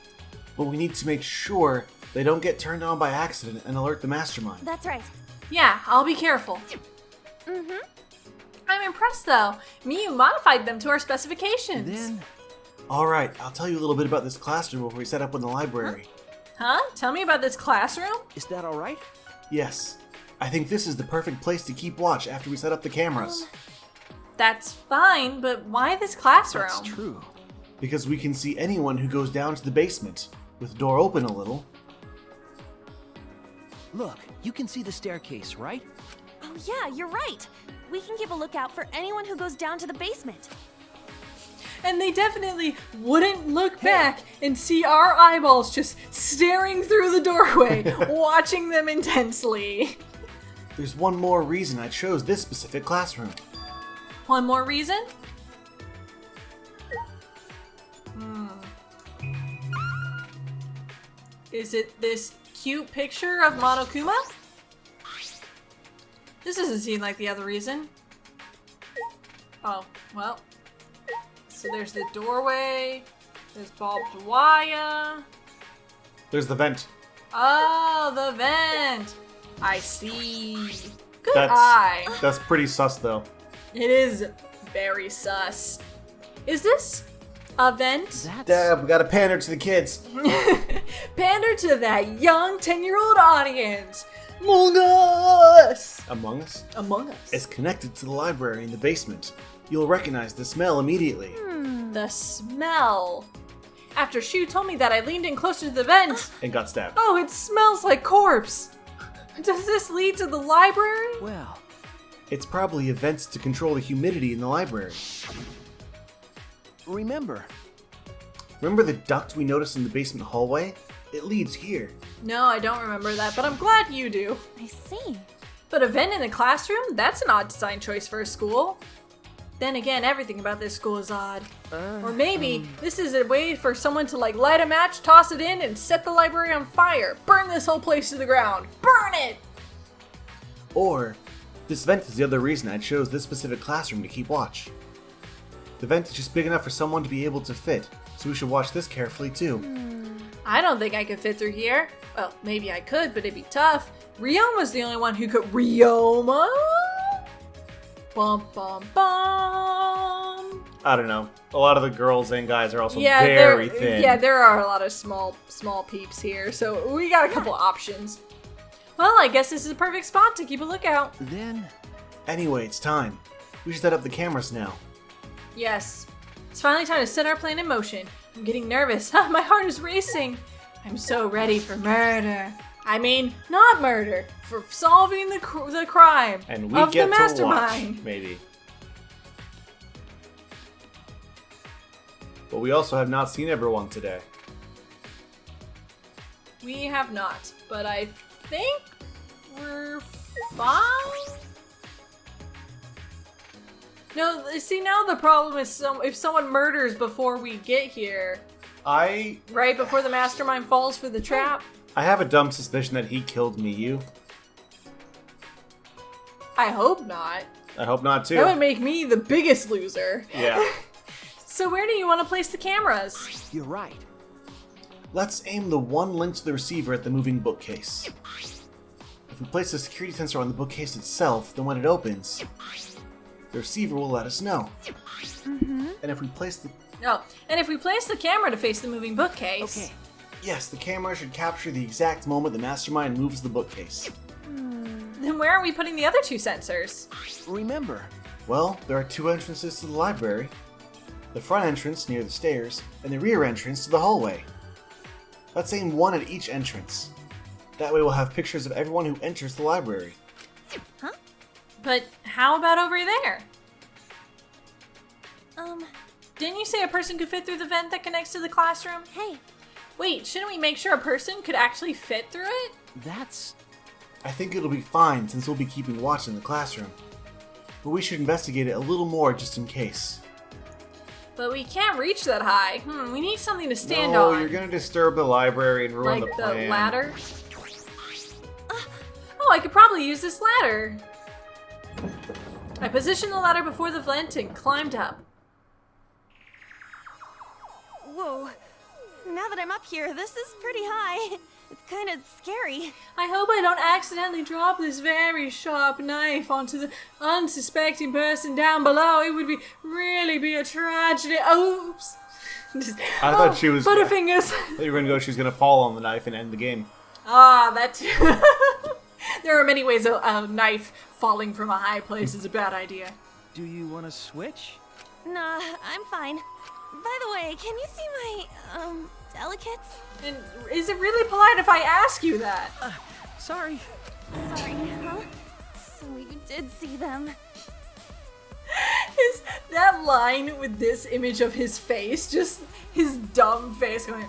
But we need to make sure they don't get turned on by accident and alert the mastermind. That's right. Yeah, I'll be careful. Mm-hmm. I'm impressed though. Miyu modified them to our specifications. then... Alright, I'll tell you a little bit about this classroom before we set up in the library. Huh? Tell me about this classroom? Is that alright? Yes, I think this is the perfect place to keep watch after we set up the cameras. That's fine, but why this classroom? That's true. Because we can see anyone who goes down to the basement, with the door open a little. Look, you can see the staircase, right? Oh yeah, you're right. We can keep a lookout for anyone who goes down to the basement. And they definitely wouldn't look back and see our eyeballs just staring through the doorway, watching them intensely. There's one more reason I chose this specific classroom. One more reason? Is it this cute picture of Monokuma? This doesn't seem like the other reason. Oh, well. So there's the doorway, there's barbed wire. There's the vent. Oh, the vent. I see. Good eye. That's pretty sus though. It is very sus. Is this a vent? That's... Dad, we gotta pander to the kids. Pander to that young 10-year-old audience. Among Us! Among Us? Among Us. It's connected to the library in the basement. You'll recognize the smell immediately. The smell. After Shu told me that, I leaned in closer to the vent. And got stabbed. Oh, it smells like corpse. Does this lead to the library? Well, It's probably a vent to control the humidity in the library. remember, Remember the duct we noticed in the basement hallway? It leads here. No, I don't remember that, but I'm glad you do. I see. But a vent in the classroom? That's an odd design choice for a school. Then again, everything about this school is odd. Or maybe this is a way for someone to like light a match, toss it in, and set the library on fire. Burn this whole place to the ground. Burn it! Or, this vent is the other reason I chose this specific classroom to keep watch. The vent is just big enough for someone to be able to fit, so we should watch this carefully too. I don't think I could fit through here. Well, maybe I could, but it'd be tough. Ryoma's the only one who could. Ryoma? Bum bum bum. I don't know. A lot of the girls and guys are also Yeah, very thin. Yeah, there are a lot of small peeps here, so we got a couple options. Well, I guess this is a perfect spot to keep a lookout. then... Anyway, it's time. We should set up the cameras now. Yes. It's finally time to set our plan in motion. I'm getting nervous. My heart is racing. I'm so ready for murder. I mean, not murder. For solving the crime And we of get the to mastermind. watch, maybe. But we also have not seen everyone today. We have not, but I think we're fine. No, see, now the problem is if someone murders before we get here, I right before the mastermind falls for the trap. have a dumb suspicion that he killed Miyu. I hope not. I hope not too. That would make me the biggest loser. Yeah. So where do you want to place the cameras? You're right. Let's aim the one linked to the receiver at the moving bookcase. If we place the security sensor on the bookcase itself, then when it opens, the receiver will let us know. And if we place the... Oh, and if we place the camera to face the moving bookcase. Okay. Yes, the camera should capture the exact moment the mastermind moves the bookcase. Then where are we putting the other two sensors? Remember, Well, there are two entrances to the library. The front entrance near the stairs, and the rear entrance to the hallway. Let's aim one at each entrance. That way we'll have pictures of everyone who enters the library. But how about over there? Um, Didn't you say a person could fit through the vent that connects to the classroom? hey, Wait, shouldn't we make sure a person could actually fit through it? that's... I think it'll be fine since we'll be keeping watch in the classroom. But we should investigate it a little more just in case. But we can't reach that high. We need something to stand no, on. you're gonna disturb the library and ruin Like the plan. the ladder? Oh, I could probably use this ladder. I positioned the ladder before the vent and climbed up. Whoa. Now that I'm up here, this is pretty high. It's kind of scary. I hope I don't accidentally drop this very sharp knife onto the unsuspecting person down below. It would really be a tragedy. Oops. I thought she was. Butterfingers. I thought you were gonna go. She was gonna fall on the knife and end the game. Ah, that too. There are many ways a knife falling from a high place is a bad idea. Do you want to switch? Nah, I'm fine. By the way, can you see my, delicates? And is it really polite if I ask you that? Sorry. Sorry, huh? So you did see them. Is that line with this image of his face, just his dumb face going,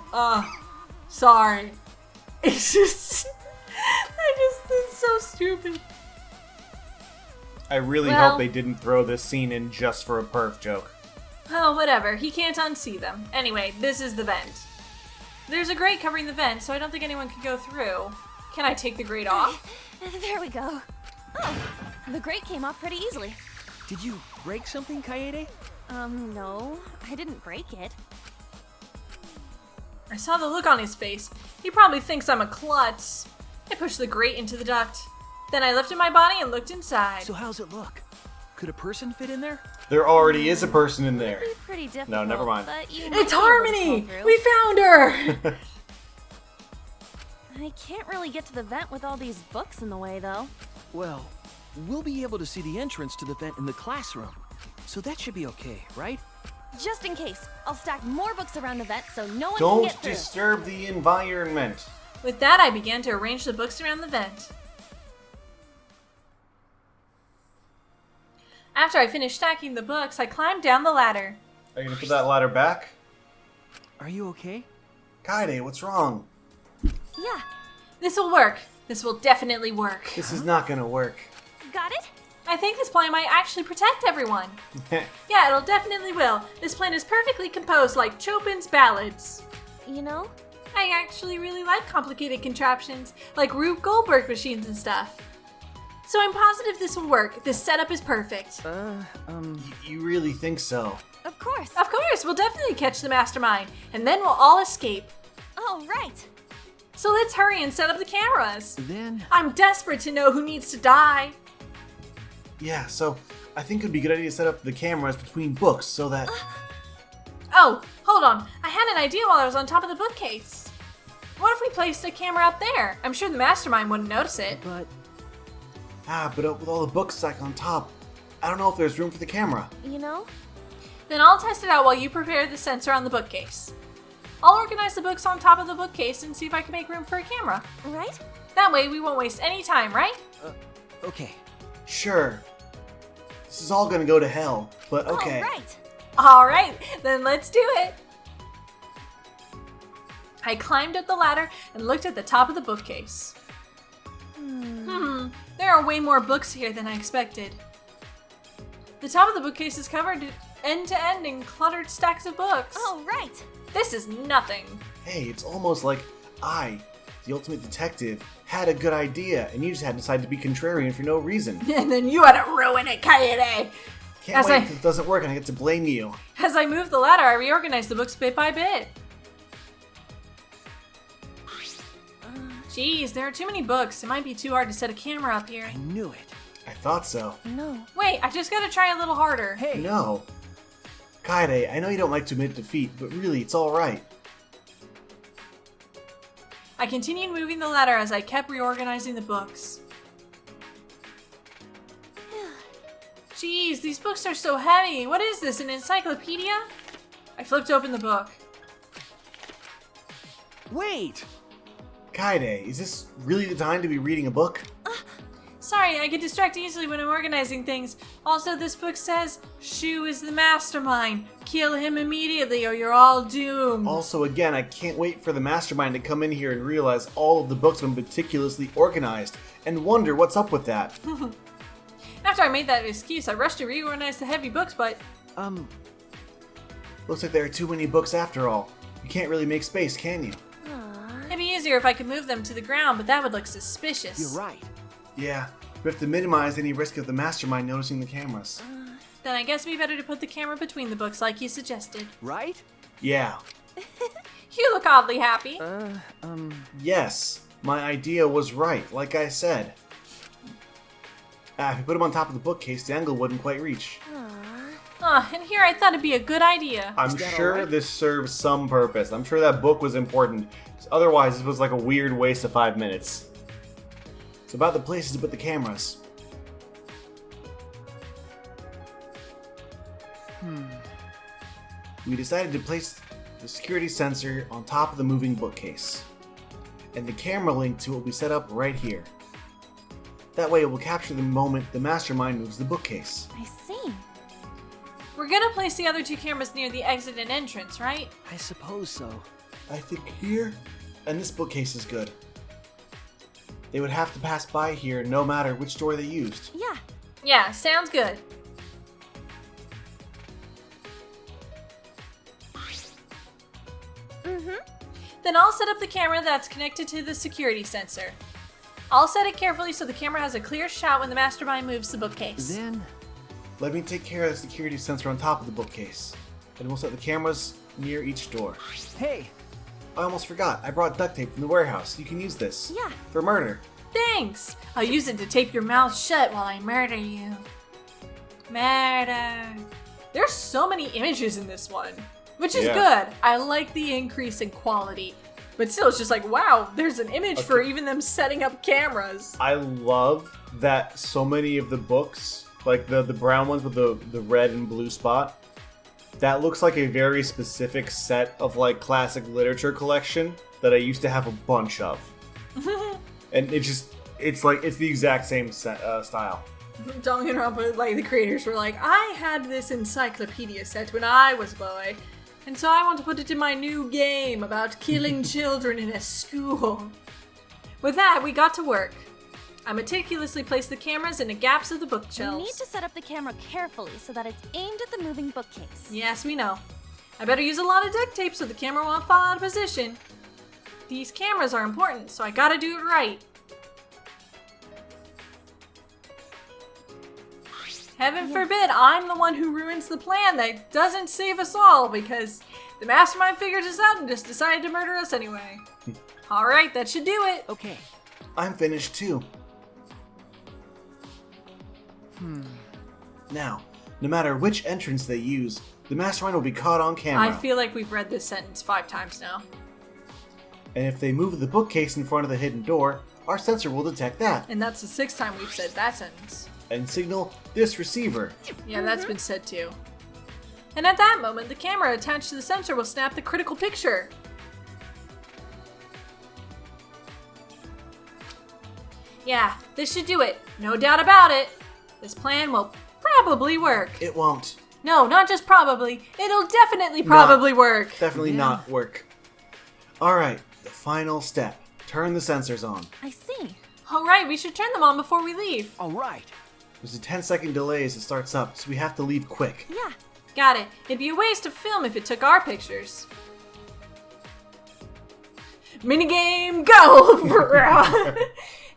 sorry. It's so stupid. I really hope they didn't throw this scene in just for a perf joke. Oh, whatever. He can't unsee them. Anyway, this is the vent. There's a grate covering the vent, so I don't think anyone can go through. Can I take the grate off? There we go. Oh, the grate came off pretty easily. Did you break something, Kaede? No, I didn't break it. I saw the look on his face. He probably thinks I'm a klutz. I pushed the grate into the duct. Then I lifted my body and looked inside. So how's it look? Could a person fit in there? There already is a person in there. It'd be pretty difficult. No, never mind. But you It's might be able to Harmony! pull through. We found her! I can't really get to the vent with all these books in the way, though. Well, we'll be able to see the entrance to the vent in the classroom. So that should be okay, right? Just in case, I'll stack more books around the vent so no one can Don't get through. disturb the environment. With that, I began to arrange the books around the vent. After I finished stacking the books, I climbed down the ladder. Are you gonna put that ladder back? Are you okay? Kaede, what's wrong? Yeah, This will work. This will definitely work. This is not gonna work. got it? I think this plan might actually protect everyone. Yeah, it'll definitely will. This plan is perfectly composed like Chopin's ballads. You know, I actually really like complicated contraptions, like Rube Goldberg machines and stuff. So I'm positive this will work. This setup is perfect. You really think so? of course. Of course, we'll definitely catch the mastermind, and then we'll all escape. Oh, right. So let's hurry and set up the cameras. Then I'm desperate to know who needs to die. Yeah, so I think it'd be a good idea to set up the cameras between books so that... Oh, hold on. I had an idea while I was on top of the bookcase. What if we placed a camera up there? I'm sure the mastermind wouldn't notice it. but but with all the books stacked on top, I don't know if there's room for the camera. You know, Then I'll test it out while you prepare the sensor on the bookcase. I'll organize the books on top of the bookcase and see if I can make room for a camera. right? That way we won't waste any time, right? okay. Sure. This is all gonna go to hell, but okay. Oh, right. Alright, then let's do it. I climbed up the ladder and looked at the top of the bookcase. There are way more books here than I expected. The top of the bookcase is covered end to end in cluttered stacks of books. Oh, right. This is nothing. Hey, it's almost like I, the ultimate detective, had a good idea, and you just had to decide to be contrarian for no reason. And then you had to ruin it, Kaede. Can't As wait I- if it doesn't work and I get to blame you. As I moved the ladder, I reorganized the books bit by bit. Geez, there are too many books. It might be too hard to set a camera up here. I knew it. I thought so. No. Wait, I just gotta try a little harder. Hey, No. Kaede, I know you don't like to admit defeat, but really, it's alright. I continued moving the ladder as I kept reorganizing the books. Geez, these books are so heavy. What is this, an encyclopedia? I flipped open the book. wait! Kaede, is this really the time to be reading a book? Sorry, I get distracted easily when I'm organizing things. Also, this book says, Shu is the mastermind. Kill him immediately or you're all doomed. Also, again, I can't wait for the mastermind to come in here and realize all of the books have been meticulously organized. and wonder what's up with that. After I made that excuse, I rushed to reorganize the heavy books, but... Looks like there are too many books after all. You can't really make space, can you? It'd be easier if I could move them to the ground, but that would look suspicious. You're right. Yeah, we have to minimize any risk of the mastermind noticing the cameras. Then I guess it'd be better to put the camera between the books like you suggested. Right? Yeah. You look oddly happy. Yes, my idea was right, like I said. If you put them on top of the bookcase, the angle wouldn't quite reach. And here I thought it'd be a good idea. I'm sure this serves some purpose. I'm sure that book was important. Otherwise, this was like a weird waste of 5 minutes. It's about the places to put the cameras. We decided to place the security sensor on top of the moving bookcase. And the camera link to it will be set up right here. That way it will capture the moment the mastermind moves the bookcase. I see. We're gonna place the other 2 cameras near the exit and entrance, right? I suppose so. I think here, and this bookcase is good. They would have to pass by here no matter which door they used. Yeah. Yeah, sounds good. Then I'll set up the camera that's connected to the security sensor. I'll set it carefully so the camera has a clear shot when the mastermind moves the bookcase. Then... Let me take care of the security sensor on top of the bookcase. And we'll set the cameras near each door. Hey! I almost forgot. I brought duct tape from the warehouse. You can use this. Yeah. For murder. Thanks! I'll use it to tape your mouth shut while I murder you. Murder. There's so many images in this one, which is good. I like the increase in quality. But still, it's just like, wow, there's an image for even them setting up cameras. I love that so many of the books, like the brown ones with the red and blue spot, that looks like a very specific set of like classic literature collection that I used to have a bunch of. And it's the exact same style. Danganronpa, like the creators were like, I had this encyclopedia set when I was a boy, and so I want to put it in my new game about killing children in a school. With that, we got to work. I meticulously placed the cameras in the gaps of the bookshelves. We need to set up the camera carefully so that it's aimed at the moving bookcase. Yes, we know. I better use a lot of duct tape so the camera won't fall out of position. These cameras are important, so I gotta do it right. Heaven forbid I'm the one who ruins the plan that doesn't save us all because the mastermind figured us out and just decided to murder us anyway. Alright, that should do it. Okay. I'm finished too. Now, no matter which entrance they use, the mastermind will be caught on camera. I feel like we've read this sentence 5 times now. And if they move the bookcase in front of the hidden door, our sensor will detect that And that's the 6th time we've said that sentence. and signal this receiver. Yeah, that's been said too. And at that moment, the camera attached to the sensor will snap the critical picture. Yeah, this should do it. No doubt about it. This plan will probably work. It won't. No, not just probably. It'll definitely probably work. Definitely not work. Alright, the final step. Turn the sensors on. I see. Alright, we should turn them on before we leave. All right. There's a 10-second delay as it starts up, so we have to leave quick. Yeah. Got it. It'd be a waste of film if it took our pictures. Minigame, go!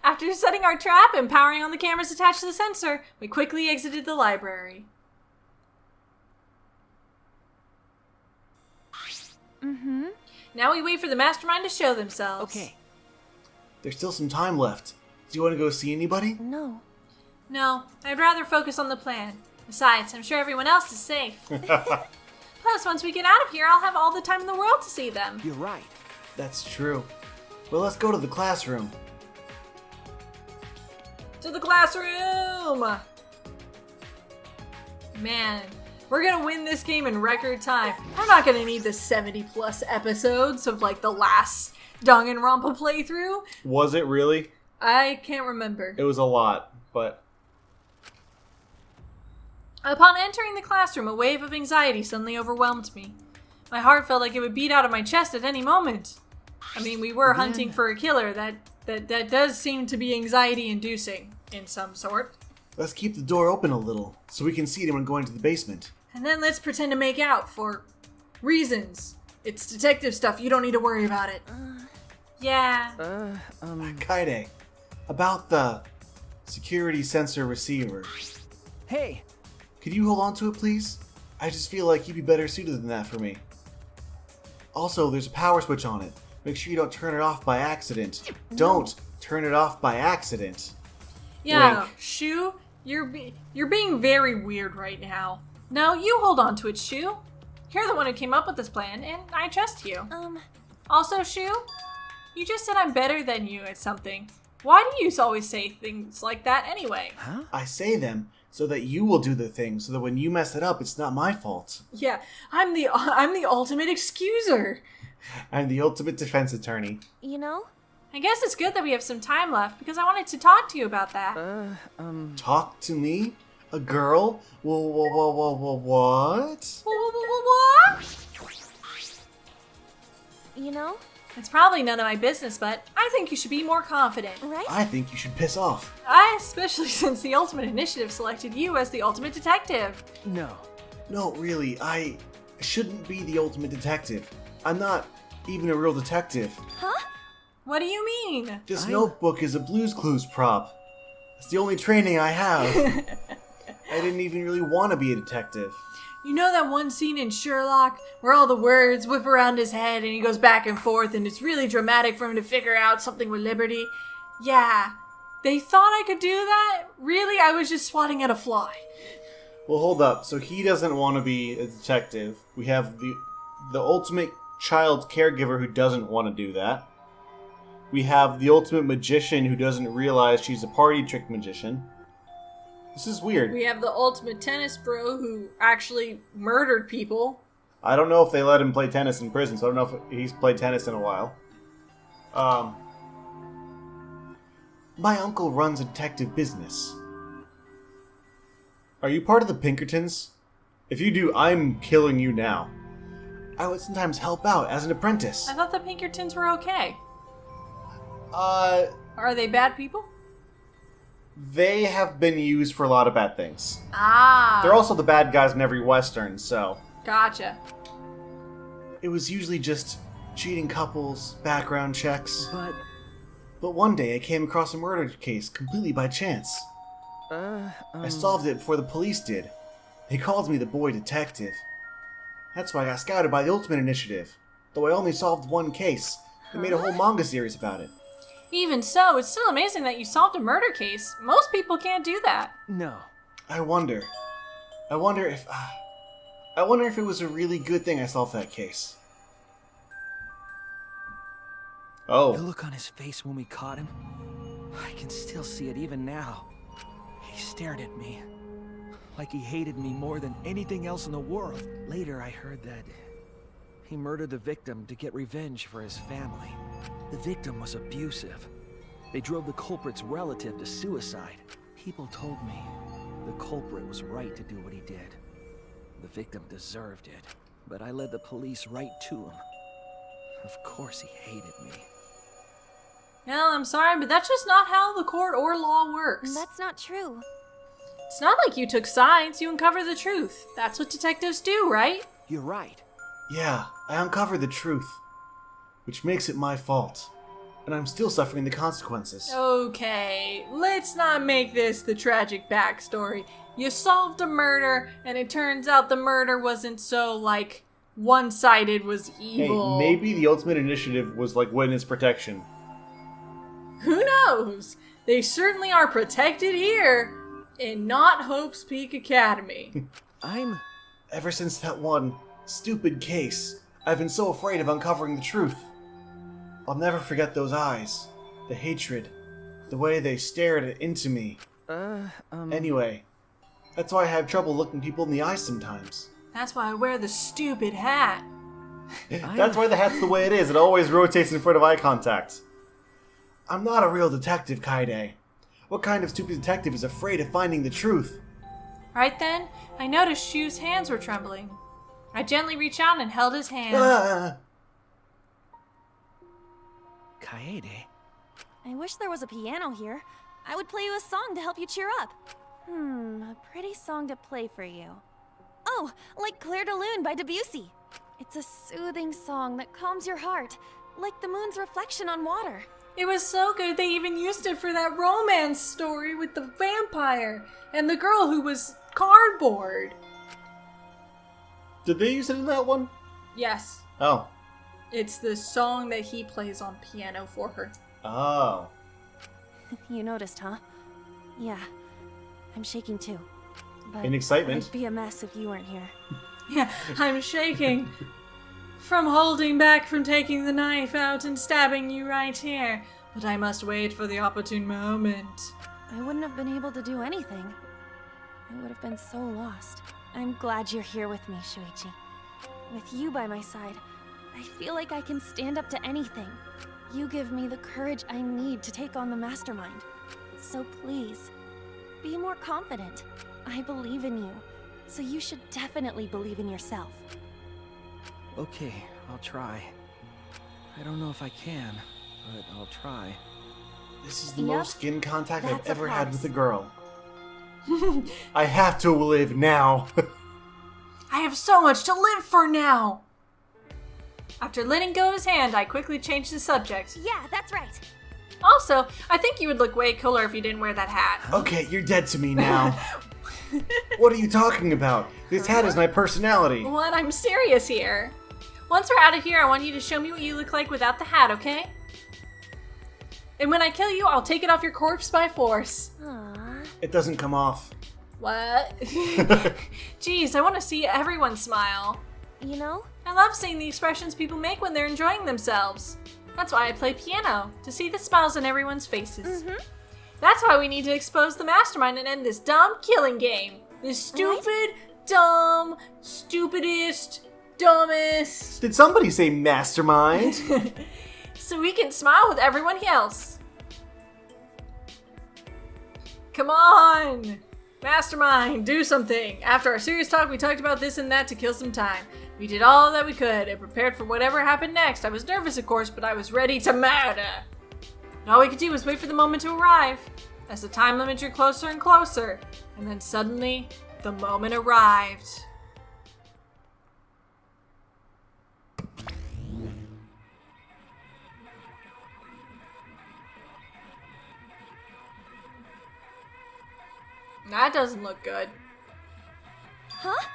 After setting our trap and powering on the cameras attached to the sensor, we quickly exited the library. Now we wait for the mastermind to show themselves. Okay. There's still some time left. Do you want to go see anybody? No. No, I'd rather focus on the plan. Besides, I'm sure everyone else is safe. Plus, once we get out of here, I'll have all the time in the world to see them. You're right. That's true. Well, let's go to the classroom. To the classroom! Man, we're gonna win this game in record time. I'm not gonna need the 70 plus episodes of like the last Danganronpa playthrough. Was it really? I can't remember. It was a lot, but... Upon entering the classroom, a wave of anxiety suddenly overwhelmed me. My heart felt like it would beat out of my chest at any moment. I mean, we were hunting for a killer. That does seem to be anxiety-inducing in some sort. Let's keep the door open a little, so we can see them when going to the basement. And then let's pretend to make out for reasons. It's detective stuff. You don't need to worry about it. Yeah. Kaede, about the security sensor receiver. Hey, Could you hold on to it, please? I just feel like you'd be better suited than that for me. Also, there's a power switch on it. Make sure you don't turn it off by accident. Don't turn it off by accident. Yeah, Wink. Shu, you're being very weird right now. No, you hold on to it, Shu. You're the one who came up with this plan, and I trust you. Also, Shu, you just said I'm better than you at something. Why do you always say things like that anyway? huh? I say them so that you will do the thing, so that when you mess it up, it's not my fault. Yeah, I'm the ultimate excuser. I'm the ultimate defense attorney. You know? I guess it's good that we have some time left because I wanted to talk to you about that. Talk to me? A girl? What? What? You know? It's probably none of my business, but I think you should be more confident. Right? I think you should piss off. Especially since the Ultimate Initiative selected you as the ultimate detective. No. No, really, I shouldn't be the ultimate detective. I'm not even a real detective. Huh? What do you mean? This notebook is a Blue's Clues prop. It's the only training I have. I didn't even really want to be a detective. You know that one scene in Sherlock where all the words whip around his head and he goes back and forth and it's really dramatic for him to figure out something with liberty? Yeah. They thought I could do that? Really? I was just swatting at a fly. Well, hold up. So he doesn't want to be a detective. We have the ultimate child caregiver who doesn't want to do that. We have the ultimate magician who doesn't realize she's a party trick magician. This is weird. We have the ultimate tennis bro who actually murdered people. I don't know if they let him play tennis in prison, so I don't know if he's played tennis in a while. My uncle runs a detective business. Are you part of the Pinkertons? If you do, I'm killing you now. I would sometimes help out as an apprentice. I thought the Pinkertons were okay. Uh, Are they bad people? they have been used for a lot of bad things. Ah. They're also the bad guys in every Western, so... Gotcha. It was usually just cheating couples, background checks. But, One day I came across a murder case completely by chance. I solved it before the police did. They called me the boy detective. That's why I got scouted by the Ultimate Initiative. Though I only solved one case. They made a whole manga series about it. Even so, it's still amazing that you solved a murder case. Most people can't do that. no. I wonder if it was a really good thing I solved that case. The Oh. look on his face when we caught him, I can still see it even now. He stared at me, like he hated me more than anything else in the world. Later, I heard that he murdered the victim to get revenge for his family. The victim was abusive. They drove the culprit's relative to suicide. People told me the culprit was right to do what he did. The victim deserved it, but I led the police right to him. Of course he hated me. Well, I'm sorry, but that's just not how the court or law works. That's not true. It's not like you took sides, you uncovered the truth. That's what detectives do, right? You're right. Yeah, I uncovered the truth. Which makes it my fault. And I'm still suffering the consequences. Okay, let's not make this the tragic backstory. You solved a murder, and it turns out the murder wasn't so, like, one-sided was Hey, evil. maybe the Ultimate Initiative was like witness protection. Who knows? They certainly are protected here in Not Hope's Peak Academy. Ever since that one stupid case, I've been so afraid of uncovering the truth. I'll never forget those eyes, the hatred, the way they stared into me. Anyway, that's why I have trouble looking people in the eyes sometimes. That's why I wear the stupid hat. That's why the hat's the way it is. It always rotates in front of eye contact. I'm not a real detective, Kaede. What kind of stupid detective is afraid of finding the truth? Right then, I noticed Shu's hands were trembling. I gently reached out and held his hand. Ah. Kaede. I wish there was a piano here. I would play you a song to help you cheer up. A pretty song to play for you. Oh, like Clair de Lune by Debussy. It's a soothing song that calms your heart, like the moon's reflection on water. It was so good they even used it for that romance story with the vampire and the girl who was cardboard. Did they use it in that one? Yes. Oh. It's the song that he plays on piano for her. Oh. You noticed, huh? Yeah, I'm shaking too. But In excitement. I'd be a mess if you weren't here. Yeah, I'm shaking from holding back from taking the knife out and stabbing you right here. But I must wait for the opportune moment. I wouldn't have been able to do anything. I would have been so lost. I'm glad you're here with me, Shuichi. With you by my side, I feel like I can stand up to anything. You give me the courage I need to take on the mastermind. So please, be more confident. I believe in you, so you should definitely believe in yourself. Okay, I'll try. I don't know if I can, but I'll try. This is the Yep, most skin contact I've that's a ever had with promise. a girl. I have to live now. I have so much to live for now! After letting go of his hand, I quickly changed the subject. Yeah, that's right. Also, I think you would look way cooler if you didn't wear that hat. Okay, you're dead to me now. What are you talking about? This hat is my personality. What? I'm serious here. Once we're out of here, I want you to show me what you look like without the hat, okay? And when I kill you, I'll take it off your corpse by force. Aww. It doesn't come off. What? Jeez, I want to see everyone smile. You know, I love seeing the expressions people make when they're enjoying themselves. That's why I play piano, to see the smiles on everyone's faces. That's why we need to expose the mastermind and end this dumb killing game. This stupid, dumb, stupidest, dumbest. Did somebody say mastermind? So we can smile with everyone else. Come on! Mastermind, do something! After our serious talk, we talked about this and that to kill some time. We did all that we could and prepared for whatever happened next. I was nervous, of course, but I was ready to murder. And all we could do was wait for the moment to arrive. As the time limit drew closer and closer, and then suddenly, the moment arrived. That doesn't look good. huh?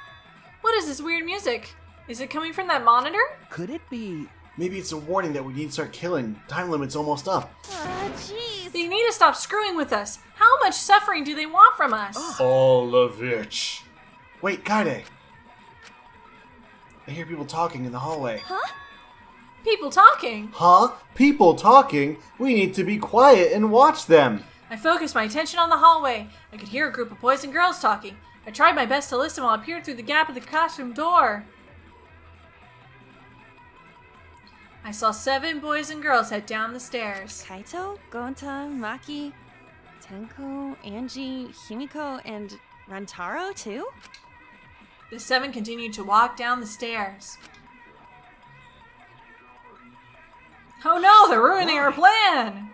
What is this weird music? Is it coming from that monitor? Could it be... Maybe it's a warning that we need to start killing. Time limit's almost up. Jeez. They need to stop screwing with us. How much suffering do they want from us? All of it. Wait, Kaede. I hear people talking in the hallway. Huh? People talking. Huh? People talking? We need to be quiet and watch them. I focused my attention on the hallway. I could hear a group of boys and girls talking. I tried my best to listen while I peered through the gap of the classroom door. I saw 7 boys and girls head down the stairs. Kaito, Gonta, Maki, Tenko, Angie, Himiko, and Rantaro too? The 7 continued to walk down the stairs. Oh no, they're ruining our plan!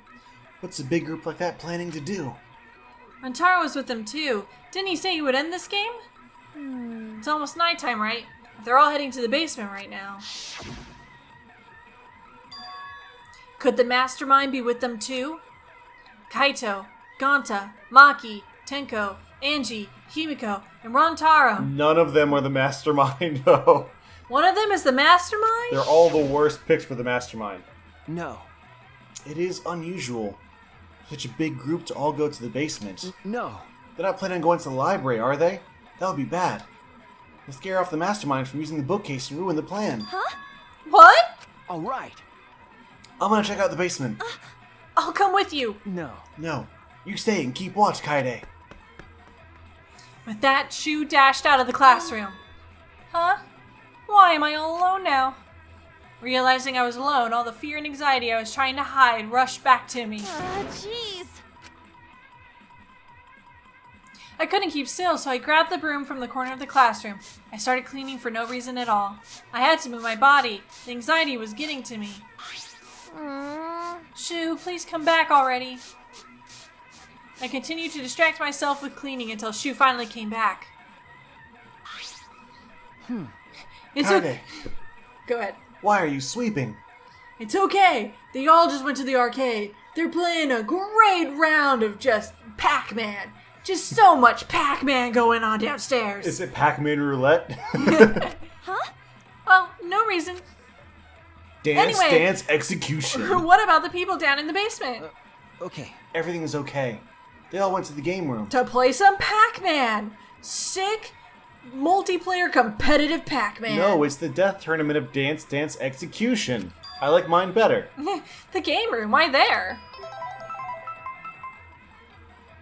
What's a big group like that planning to do? Rantaro was with them too. Didn't he say he would end this game? It's almost nighttime, right? They're all heading to the basement right now. Could the mastermind be with them too? Kaito, Gonta, Maki, Tenko, Angie, Himiko, and Rantaro. None of them are the mastermind, no. One of them is the mastermind? They're all the worst picks for the mastermind. No. It is unusual. Such a big group to all go to the basement. No. They're not planning on going to the library, are they? That would be bad. They'll scare off the mastermind from using the bookcase and ruin the plan. Huh? What? All right. I'm gonna check out the basement. I'll come with you. No. No, you stay and keep watch, Kaede. With that, Shu dashed out of the classroom. Huh? Why am I all alone now? Realizing I was alone, all the fear and anxiety I was trying to hide rushed back to me. Jeez. I couldn't keep still, so I grabbed the broom from the corner of the classroom. I started cleaning for no reason at all. I had to move my body. The anxiety was getting to me. Shu, please come back already. I continued to distract myself with cleaning until Shu finally came back. It's okay. Go ahead. Why are you sweeping? It's okay. They all just went to the arcade. They're playing a great round of just Pac-Man. Just so much Pac-Man going on downstairs. Is it Pac-Man roulette? Huh? Well, no reason. Dance, Anyway. dance, execution. What about the people down in the basement? Okay. Everything is okay. They all went to the game room. To play some Pac-Man. Sick, multiplayer competitive Pac-Man. No, it's the death tournament of Dance Dance Execution. I like mine better. The game room, why there?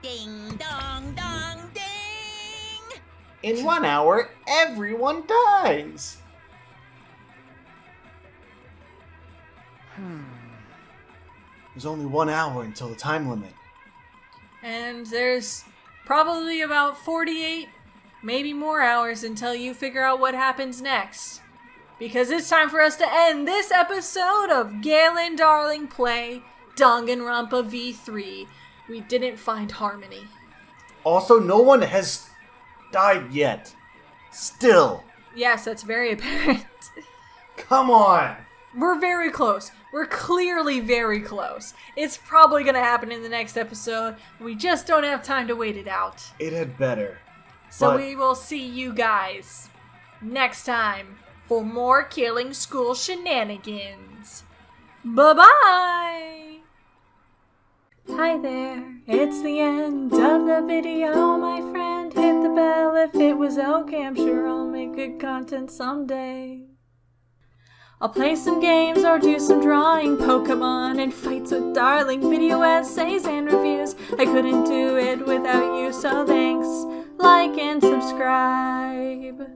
Ding dong dong ding! In 1 hour, everyone dies. There's only 1 hour until the time limit. And there's probably about 48, maybe more hours until you figure out what happens next. Because it's time for us to end this episode of Gale and Darling play Danganronpa V3. We didn't find harmony. Also, no one has died yet. Still. Yes, that's very apparent. Come on. We're very close. We're clearly very close. It's probably going to happen in the next episode. We just don't have time to wait it out. It had better. So But- we will see you guys next time for more Killing School shenanigans. Bye-bye! Hi there, it's the end of the video, my friend. Hit the bell if it was okay, I'm sure I'll make good content someday. I'll play some games or do some drawing, Pokemon and fights with Darling, video essays and reviews. I couldn't do it without you, so thanks, like and subscribe.